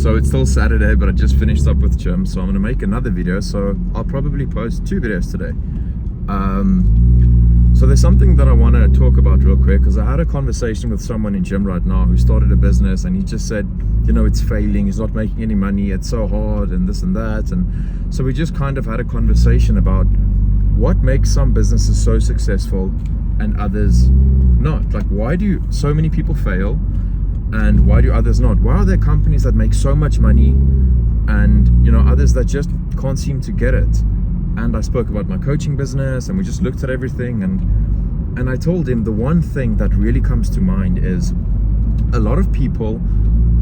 So it's still Saturday, but I just finished up with gym, so I'm gonna make another video. So I'll probably post 2 videos today. So there's something that I want to talk about real quick, because I had a conversation with someone in gym right now who started a business, and he just said, you know, it's failing, he's not making any money, it's so hard, and this and that. And so we just kind of had a conversation about what makes some businesses so successful and others not. Like, why do so many people fail and why do others not? Why are there companies that make so much money and, you know, others that just can't seem to get it? And I spoke about my coaching business, and we just looked at everything, and I told him the one thing that really comes to mind is a lot of people,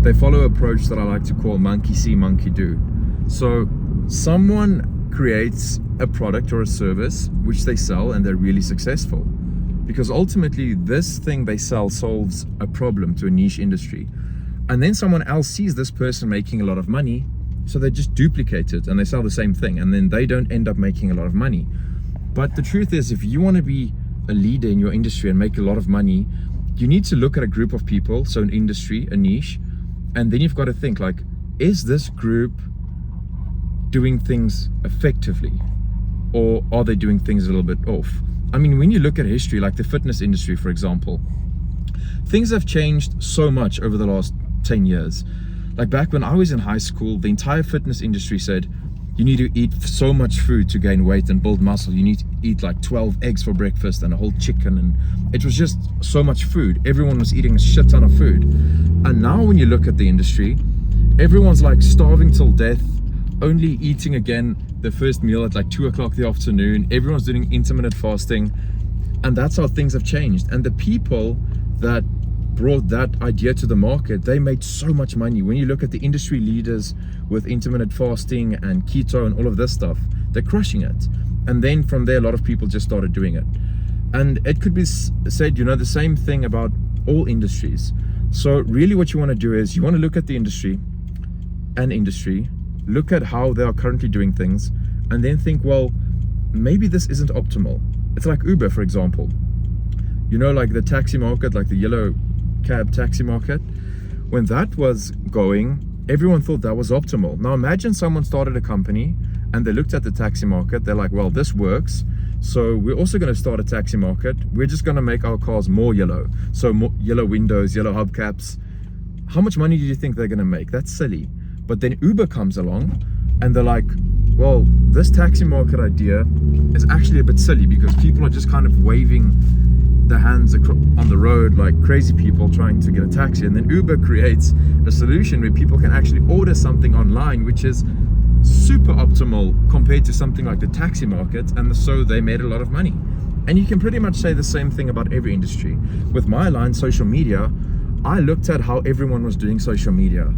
they follow an approach that I like to call monkey see, monkey do. So someone creates a product or a service which they sell, and they're really successful because ultimately this thing they sell solves a problem to a niche industry. And then someone else sees this person making a lot of money, so they just duplicate it and they sell the same thing, and then they don't end up making a lot of money. But the truth is, if you want to be a leader in your industry and make a lot of money, you need to look at a group of people, so an industry, a niche, and then you've got to think like, is this group doing things effectively, or are they doing things a little bit off? I mean, when you look at history, like the fitness industry, for example, things have changed so much over the last 10 years. Like back when I was in high school, the entire fitness industry said, you need to eat so much food to gain weight and build muscle. You need to eat like 12 eggs for breakfast and a whole chicken. And it was just so much food. Everyone was eating a shit ton of food. And now when you look at the industry, everyone's like starving till death, only eating again the first meal at like 2 o'clock in the afternoon. Everyone's doing intermittent fasting. And that's how things have changed. And the people that brought that idea to the market, they made so much money. When you look at the industry leaders with intermittent fasting and keto and all of this stuff, they're crushing it. And then from there, a lot of people just started doing it. And it could be said, you know, the same thing about all industries. So really what you want to do is you want to look at the industry, look at how they are currently doing things, and then think, well, maybe this isn't optimal. It's like Uber, for example. You know, like the taxi market, like the yellow cab taxi market, when that was going, everyone thought that was optimal. Now imagine someone started a company and they looked at the taxi market, they're like, well, this works, so we're also going to start a taxi market. We're just going to make our cars more yellow, so more yellow windows, yellow hubcaps. How much money do you think they're going to make? That's silly. But then Uber comes along and they're like, well, this taxi market idea is actually a bit silly because people are just kind of waving their hands on the road like crazy people trying to get a taxi. And then Uber creates a solution where people can actually order something online, which is super optimal compared to something like the taxi market, and so they made a lot of money. And you can pretty much say the same thing about every industry. With my line, social media, I looked at how everyone was doing social media,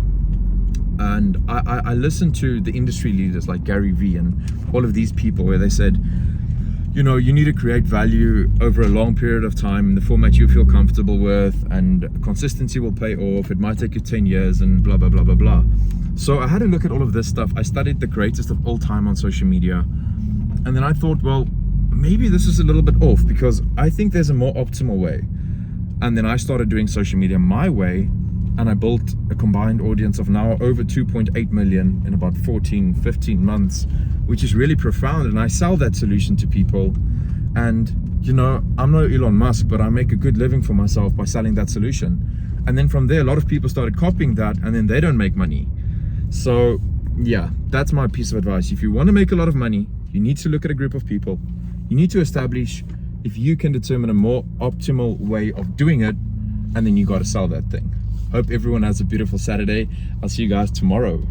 and I listened to the industry leaders like Gary Vee and all of these people where they said, you know, you need to create value over a long period of time in the format you feel comfortable with, and consistency will pay off. It might take you 10 years and blah, blah, blah, blah, blah. So I had to look at all of this stuff. I studied the greatest of all time on social media. And then I thought, well, maybe this is a little bit off because I think there's a more optimal way. And then I started doing social media my way, and I built a combined audience of now over 2.8 million in about 15 months, which is really profound. And I sell that solution to people. And, you know, I'm no Elon Musk, but I make a good living for myself by selling that solution. And then from there, a lot of people started copying that, and then they don't make money. So yeah, that's my piece of advice. If you want to make a lot of money, you need to look at a group of people. You need to establish if you can determine a more optimal way of doing it, and then you got to sell that thing. Hope everyone has a beautiful Saturday. I'll see you guys tomorrow.